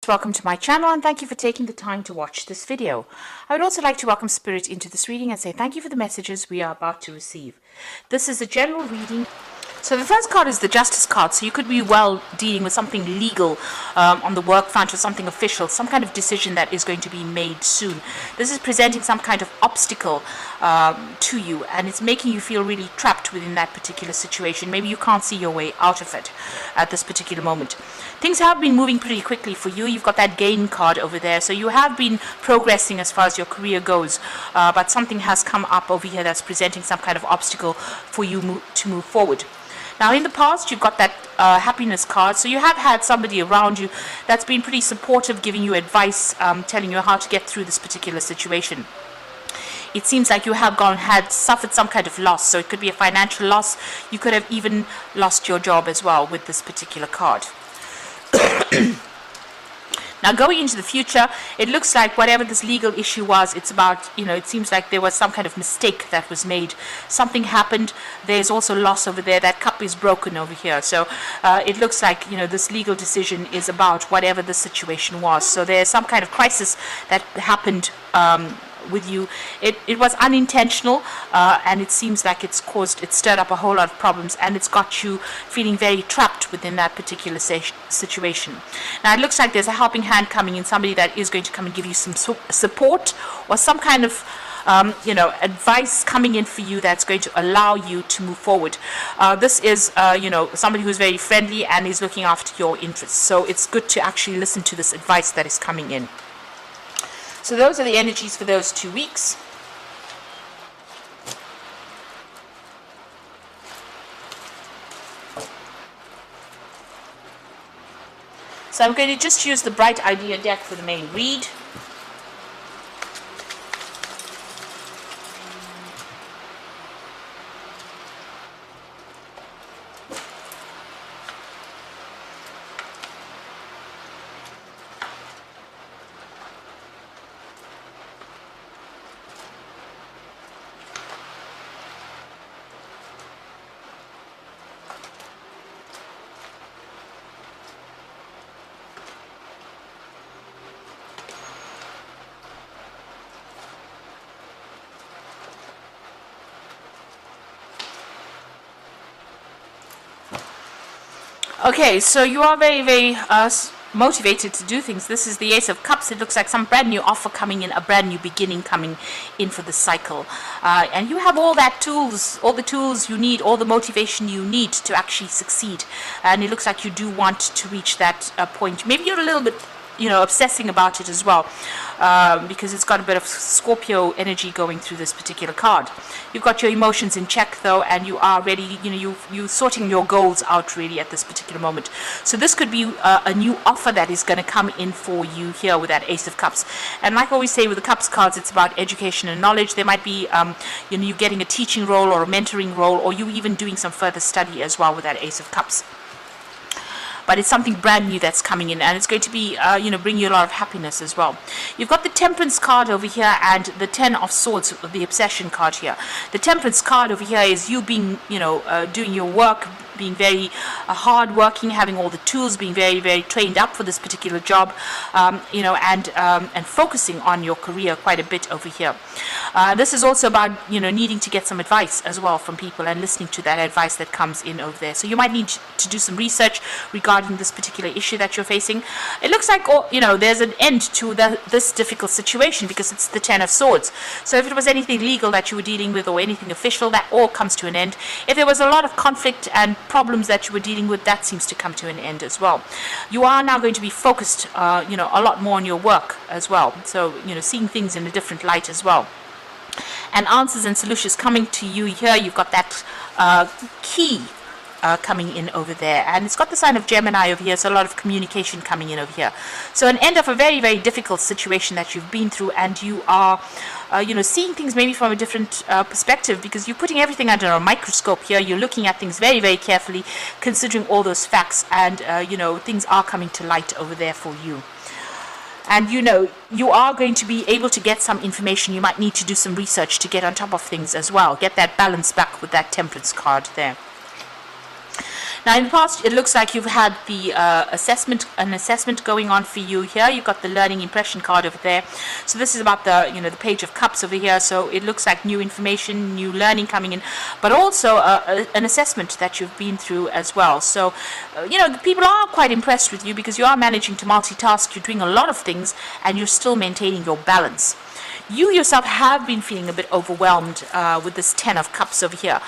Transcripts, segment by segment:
Welcome to my channel and thank you for taking the time to watch this video. I would also like to welcome Spirit into this reading and say thank you for the messages we are about to receive. This is a general reading. So the first card is the Justice card. So you could be dealing with something legal on the work front or something official, some kind of decision that is going to be made soon. This is presenting some kind of obstacle to you, and it's making you feel really trapped within that particular situation. Maybe you can't see your way out of it at this particular moment. Things have been moving pretty quickly for you. You've got that gain card over there. So you have been progressing as far as your career goes, but something has come up over here that's presenting some kind of obstacle for you to move forward. Now, in the past, you've got that happiness card. So you have had somebody around you that's been pretty supportive, giving you advice, telling you how to get through this particular situation. It seems like you have suffered some kind of loss. So it could be a financial loss. You could have even lost your job as well with this particular card. Now, going into the future, it looks like whatever this legal issue was, it's about, it seems like there was some kind of mistake that was made. Something happened. There's also loss over there. That cup is broken over here. So it looks like, this legal decision is about whatever the situation was. So there's some kind of crisis that happened with you. It was unintentional, and it seems like it stirred up a whole lot of problems, and it's got you feeling very trapped within that particular situation. Now it looks like there's a helping hand coming in, somebody that is going to come and give you some support or some kind of advice coming in for you that's going to allow you to move forward. This is somebody who's very friendly and is looking after your interests, so it's good to actually listen to this advice that is coming in. So those are the energies for those 2 weeks. So I'm going to just use the Bright Idea deck for the main read. Okay, so you are very, very motivated to do things. This is the Ace of Cups. It looks like some brand new offer coming in, a brand new beginning coming in for the cycle. And you have all the tools you need, all the motivation you need to actually succeed. And it looks like you do want to reach that point. Maybe you're a little bit obsessing about it as well, because it's got a bit of Scorpio energy going through this particular card. You've got your emotions in check though, and you are ready, you're sorting your goals out really at this particular moment. So this could be a new offer that is going to come in for you here with that Ace of Cups. And like I always say with the Cups cards, it's about education and knowledge. There might be you getting a teaching role or a mentoring role, or you even doing some further study as well with that Ace of Cups. But it's something brand new that's coming in, and it's going to be, bring you a lot of happiness as well. You've got the Temperance card over here and the Ten of Swords, the Obsession card here. The Temperance card over here is you being, doing your work, being very hard-working, having all the tools, being very, very trained up for this particular job, and focusing on your career quite a bit over here. This is also about, needing to get some advice as well from people and listening to that advice that comes in over there. So you might need to do some research regarding this particular issue that you're facing. It looks like, there's an end to this difficult situation because it's the Ten of Swords. So if it was anything legal that you were dealing with or anything official, that all comes to an end. If there was a lot of conflict and problems that you were dealing with, that seems to come to an end as well. You are now going to be focused, a lot more on your work as well. So, seeing things in a different light as well. And answers and solutions coming to you here. You've got that key coming in over there, and it's got the sign of Gemini over here, so a lot of communication coming in over here. So an end of a very, very difficult situation that you've been through, and you are seeing things maybe from a different perspective, because you're putting everything under a microscope here. You're looking at things very, very carefully, considering all those facts, and things are coming to light over there for you. And you are going to be able to get some information. You might need to do some research to get on top of things as well. Get that balance back with that Temperance card there. Now, in the past, it looks like you've had the an assessment going on for you here. You've got the learning impression card over there. So this is about the, the Page of Cups over here. So it looks like new information, new learning coming in, but also an assessment that you've been through as well. So, the people are quite impressed with you because you are managing to multitask. You're doing a lot of things, and you're still maintaining your balance. You yourself have been feeling a bit overwhelmed with this 10 of Cups over here.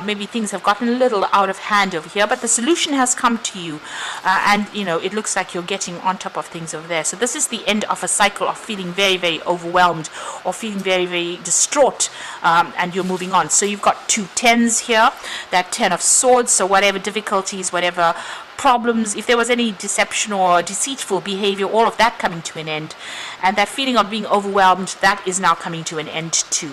Maybe things have gotten a little out of hand over here, but the solution has come to you. And it looks like you're getting on top of things over there. So this is the end of a cycle of feeling very, very overwhelmed or feeling very, very distraught, and you're moving on. So you've got 2 10s here, that 10 of Swords. So whatever difficulties, whatever problems, if there was any deception or deceitful behavior, all of that coming to an end. And that feeling of being overwhelmed, that is now coming to an end too.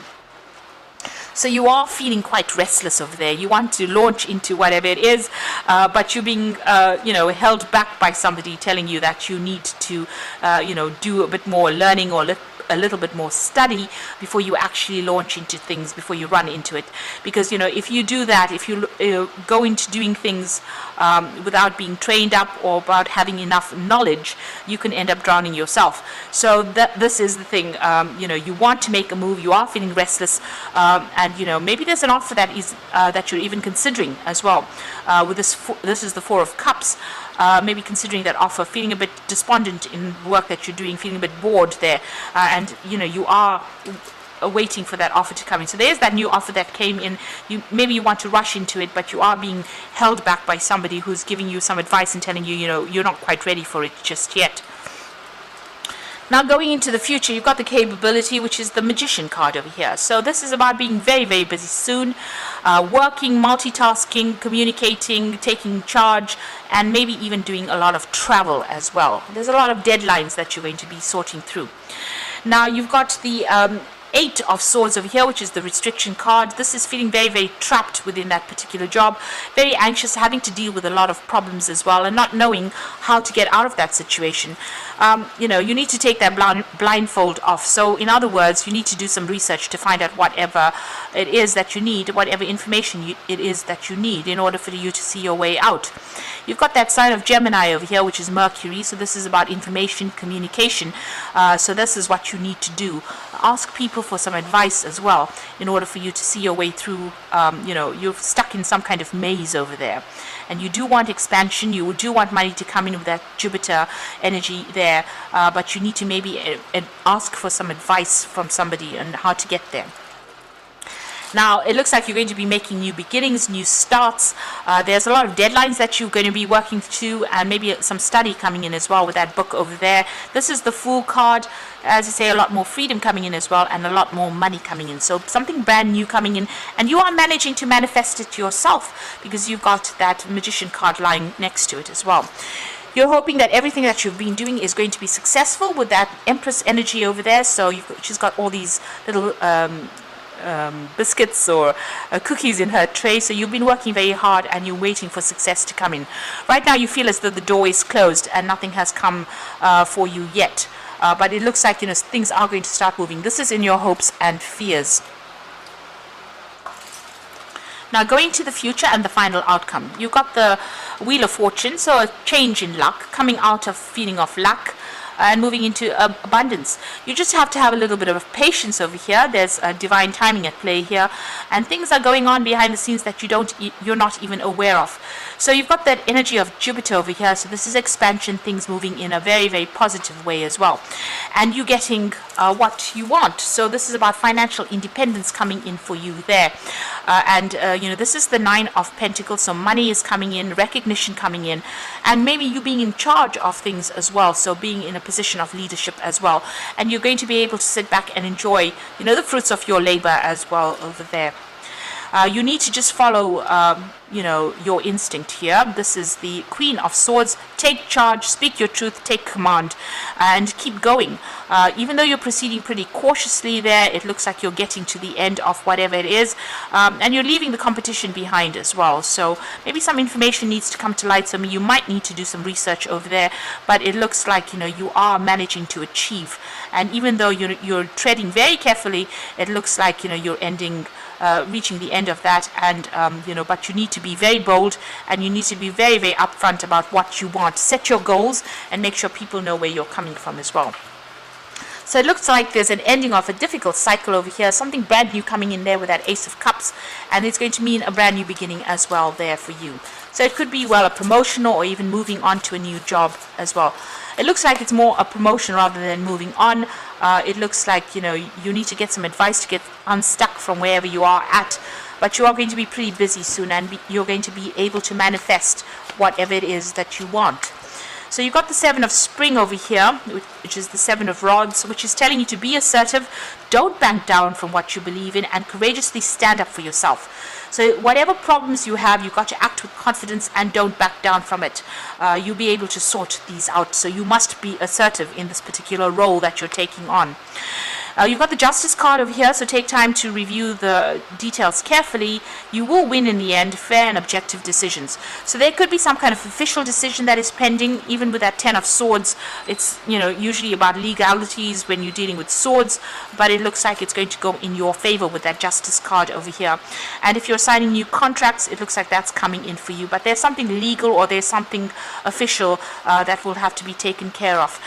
So you are feeling quite restless over there. You want to launch into whatever it is, but you're being, held back by somebody telling you that you need to, do a bit more learning or a little bit more study before you actually launch into things, before you run into it. Because, if you do that, if you go into doing things without being trained up or without having enough knowledge, you can end up drowning yourself. So this is the thing. You want to make a move. You are feeling restless, and maybe there's an offer that is that you're even considering as well. With this is the 4 of Cups. Maybe considering that offer, feeling a bit despondent in work that you're doing, feeling a bit bored there, and you are waiting for that offer to come in. So there's that new offer that came in. Maybe you want to rush into it, but you are being held back by somebody who's giving you some advice and telling you, you're not quite ready for it just yet. Now, going into the future, you've got the capability, which is the Magician card over here. So this is about being very, very busy soon, working, multitasking, communicating, taking charge, and maybe even doing a lot of travel as well. There's a lot of deadlines that you're going to be sorting through. Now, you've got the 8 of Swords over here, which is the restriction card. This is feeling very, very trapped within that particular job, very anxious, having to deal with a lot of problems as well, and not knowing how to get out of that situation. You need to take that blindfold off. So in other words, you need to do some research to find out whatever it is that you need, whatever information it is that you need in order for you to see your way out. You've got that sign of Gemini over here, which is Mercury. So this is about information, communication. So this is what you need to do. Ask people for some advice as well in order for you to see your way through. You're stuck in some kind of maze over there, and you do want expansion. You do want money to come in with that Jupiter energy there, but you need to maybe ask for some advice from somebody on how to get there. Now, it looks like you're going to be making new beginnings, new starts. There's a lot of deadlines that you're going to be working to, and maybe some study coming in as well with that book over there. This is the Fool card. As I say, a lot more freedom coming in as well, and a lot more money coming in. So something brand new coming in, and you are managing to manifest it yourself because you've got that Magician card lying next to it as well. You're hoping that everything that you've been doing is going to be successful with that Empress energy over there. So she's got all these little biscuits or cookies in her tray. So you've been working very hard and you're waiting for success to come in. Right now you feel as though the door is closed and nothing has come for you yet. But it looks like things are going to start moving. This is in your hopes and fears. Now, going to the future and the final outcome. You've got the Wheel of Fortune, so a change in luck, coming out of feeling of lack and moving into abundance. You just have to have a little bit of patience over here. There's divine timing at play here, and things are going on behind the scenes that you're not even aware of. So you've got that energy of Jupiter over here. So this is expansion, things moving in a very, very positive way as well, and you getting what you want. So this is about financial independence coming in for you there, and this is the 9 of Pentacles. So money is coming in, recognition coming in, and maybe you being in charge of things as well. So being in a position of leadership as well, and you're going to be able to sit back and enjoy the fruits of your labor as well over there. You need to just follow your instinct here. This is the Queen of Swords. Take charge, speak your truth, take command, and keep going. Even though you're proceeding pretty cautiously there, it looks like you're getting to the end of whatever it is, and you're leaving the competition behind as well. So maybe some information needs to come to light. So you might need to do some research over there, but it looks like you are managing to achieve. And even though you're treading very carefully, it looks like you're reaching the end of that, and but you need to be very bold, and you need to be very, very upfront about what you want. Set your goals and make sure people know where you're coming from as well. So it looks like there's an ending of a difficult cycle over here, something brand new coming in there with that Ace of Cups, and it's going to mean a brand new beginning as well there for you. So it could be, well, a promotion or even moving on to a new job as well. It looks like it's more a promotion rather than moving on. It looks like, you need to get some advice to get unstuck from wherever you are at, but you are going to be pretty busy soon, and you're going to be able to manifest whatever it is that you want. So you've got the Seven of Spring over here, which is the Seven of Rods, which is telling you to be assertive, don't back down from what you believe in, and courageously stand up for yourself. So whatever problems you have, you've got to act with confidence and don't back down from it. You'll be able to sort these out. So you must be assertive in this particular role that you're taking on. You've got the Justice card over here, so take time to review the details carefully. You will win in the end, fair and objective decisions. So there could be some kind of official decision that is pending, even with that Ten of Swords. It's, usually about legalities when you're dealing with swords, but it looks like it's going to go in your favor with that Justice card over here. And if you're signing new contracts, it looks like that's coming in for you. But there's something legal or there's something official that will have to be taken care of.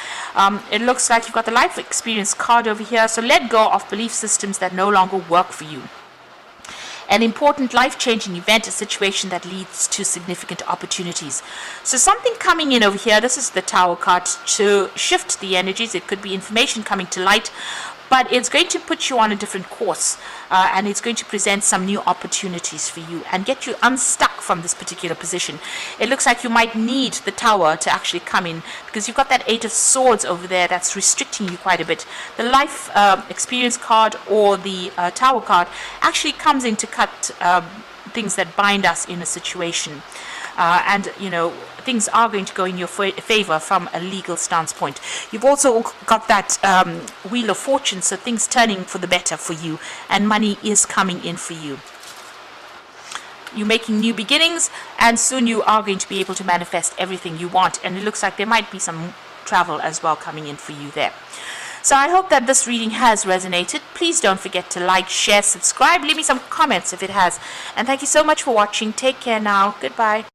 It looks like you've got the Life Experience card over here. So let go of belief systems that no longer work for you. An important life-changing event, a situation that leads to significant opportunities. So something coming in over here, this is the Tower card, to shift the energies. It could be information coming to light, but it's going to put you on a different course, and it's going to present some new opportunities for you and get you unstuck from this particular position. It looks like you might need the Tower to actually come in, because you've got that Eight of Swords over there that's restricting you quite a bit. The Life Experience card or the Tower card actually comes in to cut things that bind us in a situation. And things are going to go in your favor from a legal stance point. You've also got that Wheel of Fortune, so things turning for the better for you, and money is coming in for you. You're making new beginnings, and soon you are going to be able to manifest everything you want, and it looks like there might be some travel as well coming in for you there. So I hope that this reading has resonated. Please don't forget to like, share, subscribe, leave me some comments if it has. And thank you so much for watching. Take care now. Goodbye.